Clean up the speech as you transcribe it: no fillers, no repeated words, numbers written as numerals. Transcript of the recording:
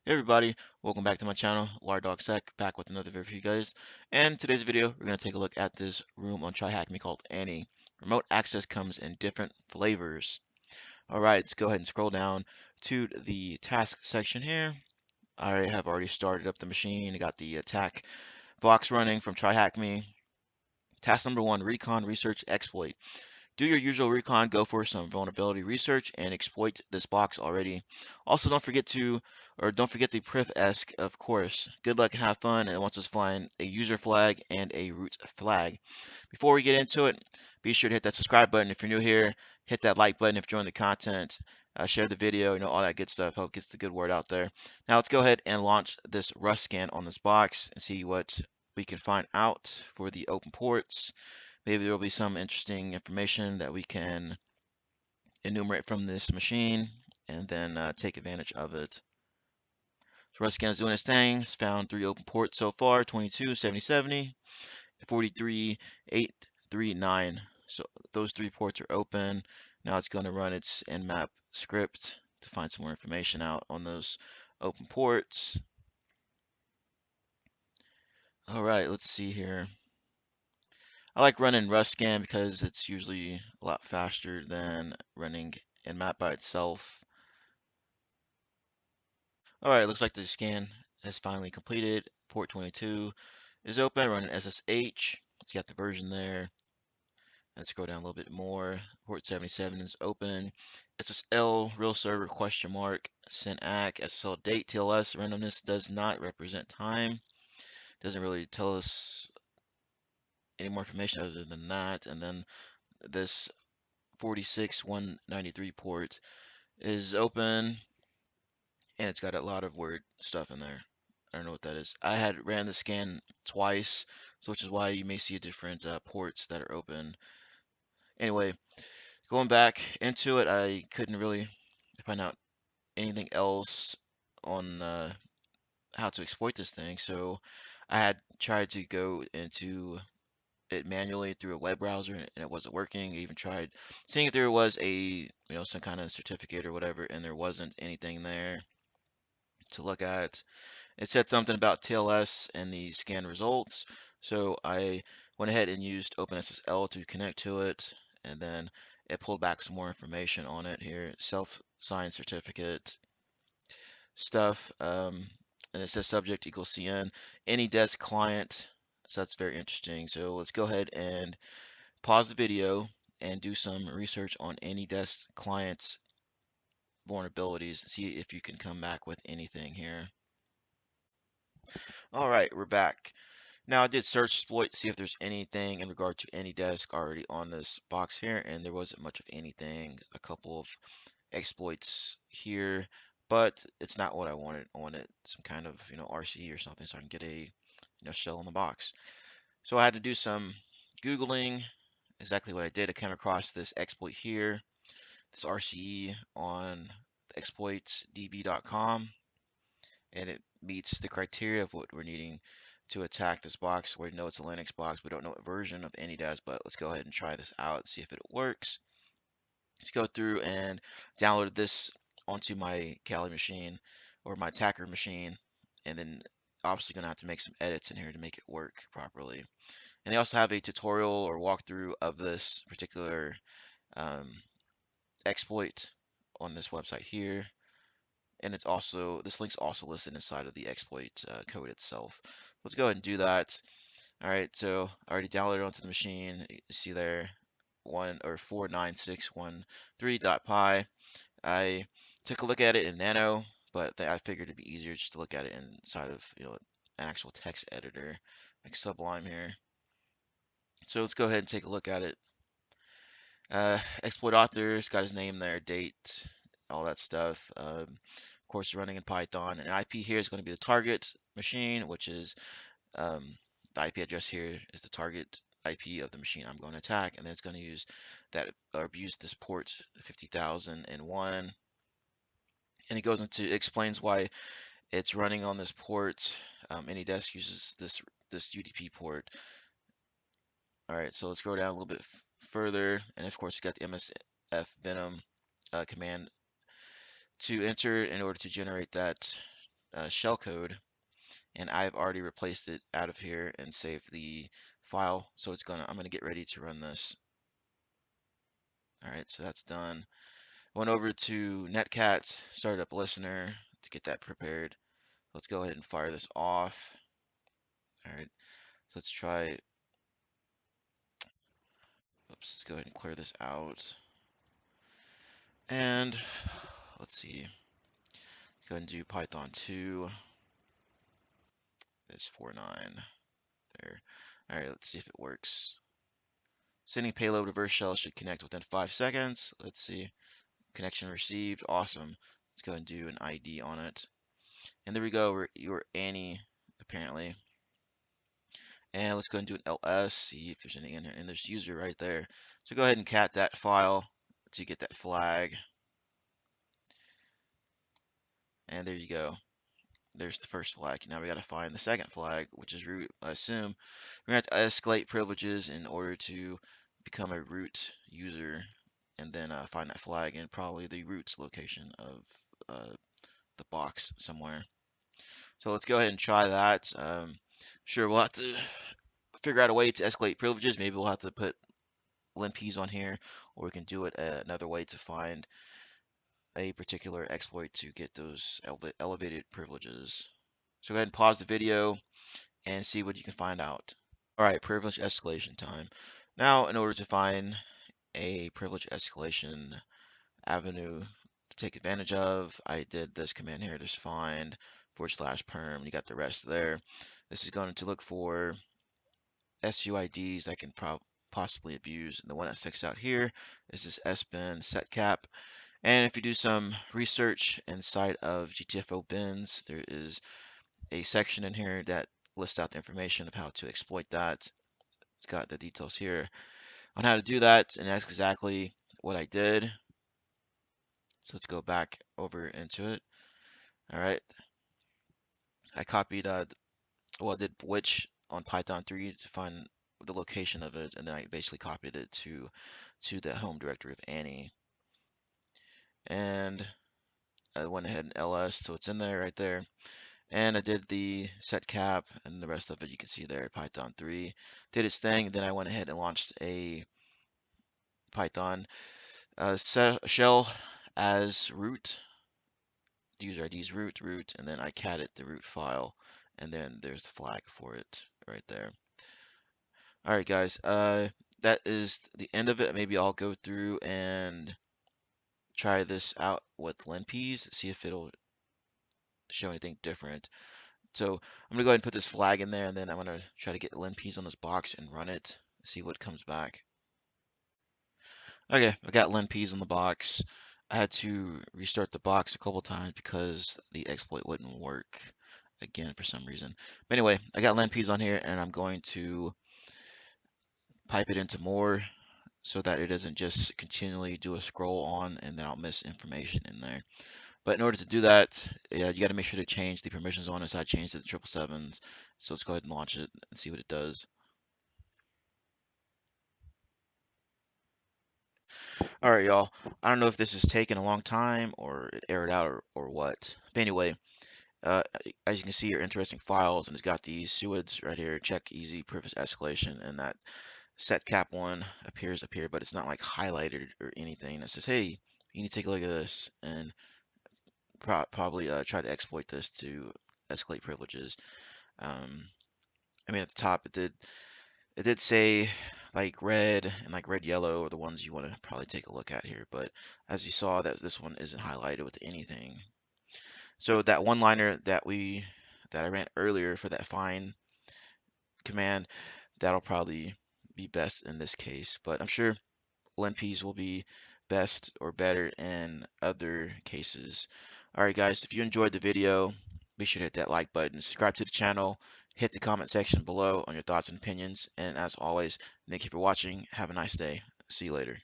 Hey everybody, welcome back to my channel, WireDogSec, back with another video for you guys. And today's video, we're going to take a look at this room on TryHackMe called Annie. Remote access comes in different flavors. Alright, let's go ahead and scroll down to the task section here. I have already started up the machine. I got the attack box running from TryHackMe. Task number 1, Recon Research Exploit. Do your usual recon, go for some vulnerability research, and exploit this box already. Also, don't forget the PrivEsc, of course. Good luck and have fun, and it wants us flying a user flag and a root flag. Before we get into it, be sure to hit that subscribe button if you're new here. Hit that like button if you're enjoying the content. Share the video, all that good stuff. Help gets the good word out there. Now let's go ahead and launch this Rust scan on this box and see what we can find out for the open ports. Maybe there will be some interesting information that we can enumerate from this machine and then take advantage of it. So RustScan is doing its thing. It's found 3 open ports so far, 22, 70, 70, 43, 839. So those 3 ports are open. Now it's going to run its Nmap script to find some more information out on those open ports. All right, let's see here. I like running RustScan because it's usually a lot faster than running Nmap by itself. Alright, looks like the scan has finally completed. Port 22 is open, running SSH. It's got the version there. Let's go down a little bit more. Port 77 is open. SSL, real server, question mark, SYNAC, SSL date, TLS, randomness does not represent time. Doesn't really tell us any more information other than that. And then this 46193 port is open, and it's got a lot of weird stuff in there. I don't know what that is. I had ran the scan twice, so which is why you may see different ports that are open. Anyway, going back into it, I couldn't really find out anything else on how to exploit this thing, so I had tried to go into it manually through a web browser, and it wasn't working. I even tried seeing if there was some kind of certificate or whatever, and there wasn't anything there to look at. It said something about TLS and the scan results, so I went ahead and used OpenSSL to connect to it, and then it pulled back some more information on it here, self-signed certificate stuff, and it says subject equals CN, any desk client, so that's very interesting. So let's go ahead and pause the video and do some research on any desk clients vulnerabilities, see if you can come back with anything here. All right, we're back. Now I did search exploit to see if there's anything in regard to any desk already on this box here, and there wasn't much of anything. A couple of exploits here, but it's not what I wanted. I wanted some kind of RC or something so I can get a shell in the box. So I had to do some Googling. Exactly what I did. I came across this exploit here, this RCE on exploitsdb.com, and it meets the criteria of what we're needing to attack this box. We know it's a Linux box. We don't know what version of AnyDesk, but let's go ahead and try this out, see if it works. Let's go through and download this onto my Kali machine or my attacker machine, and then obviously going to have to make some edits in here to make it work properly. And they also have a tutorial or walkthrough of this particular um, exploit on this website here. And this link's also listed inside of the exploit code itself. Let's go ahead and do that. All right, so I already downloaded it onto the machine. You see there, 49613.py. I took a look at it in Nano, but I figured it'd be easier just to look at it inside of an actual text editor like Sublime here. So let's go ahead and take a look at it. Exploit author's got his name there, date, all that stuff. Of course, running in Python. And IP here is going to be the target machine, which is the IP address here is the target IP of the machine I'm going to attack, and then it's going to use this port 50,001. And it goes into explains why it's running on this port. AnyDesk uses this UDP port. All right, so let's go down a little bit further, and of course, you got the MSF Venom command to enter in order to generate that shellcode, and I've already replaced it out of here and saved the file. So I'm gonna get ready to run this. All right, so that's done. Went over to Netcat, started up listener to get that prepared. Let's go ahead and fire this off. All right, so let's try. Oops, go ahead and clear this out. And let's see. Go ahead and do Python 2. There's 4.9 there. All right, let's see if it works. Sending payload reverse shell should connect within 5 seconds. Let's see. Connection received. Awesome. Let's go ahead and do an ID on it. And there we go. You're Annie, apparently. And let's go ahead and do an ls, see if there's anything in here. And there's user right there. So go ahead and cat that file to get that flag. And there you go. There's the first flag. Now we got to find the second flag, which is root. I assume we're going to have to escalate privileges in order to become a root user, and then find that flag in probably the root's location of the box somewhere. So let's go ahead and try that. Sure, we'll have to figure out a way to escalate privileges. Maybe we'll have to put linps on here, or we can do it another way to find a particular exploit to get those elevated privileges. So go ahead and pause the video and see what you can find out. All right, privilege escalation time. Now, in order to find a privilege escalation avenue to take advantage of, I did this command here, just find /perm. You got the rest there. This is going to look for SUIDs that can possibly abuse. And the one that sticks out here is this sbin setcap. And if you do some research inside of GTFObins, there is a section in here that lists out the information of how to exploit that. It's got the details here on how to do that, and that's exactly what I did. So let's go back over into it. All right, I copied, I did which on Python 3 to find the location of it, and then I basically copied it to the home directory of Annie. And I went ahead and ls, so it's in there right there. And I did the set cap, and the rest of it you can see there. Python 3 did its thing. Then I went ahead and launched a Python shell as root. The user ID is root, and then I catted the root file, and then there's the flag for it right there. All right, guys, that is the end of it. Maybe I'll go through and try this out with linps, see if it'll show anything different. So I'm gonna go ahead and put this flag in there, and then I'm gonna try to get linps on this box and run it, see what comes back. Okay, I got linps on the box. I had to restart the box a couple times because the exploit wouldn't work again for some reason. But anyway, I got linps on here, and I'm going to pipe it into more so that it doesn't just continually do a scroll on and then I'll miss information in there. But in order to do that, yeah, you got to make sure to change the permissions on it. So I changed it to 777s. So let's go ahead and launch it and see what it does. All right, y'all. I don't know if this is taking a long time or it aired out or what. But anyway, as you can see, your interesting files, and it's got these SUIDs right here. Check easy privilege escalation, and that set cap one appears up here, but it's not like highlighted or anything. It says, hey, you need to take a look at this, and probably try to exploit this to escalate privileges. I mean, at the top it did say like red and like red yellow are the ones you want to probably take a look at here, but as you saw, that this one isn't highlighted with anything. So that one liner that I ran earlier for that find command, that'll probably be best in this case, but I'm sure linps will be best or better in other cases. All right, guys, if you enjoyed the video, be sure to hit that like button, subscribe to the channel, hit the comment section below on your thoughts and opinions, and as always, thank you for watching. Have a nice day. See you later.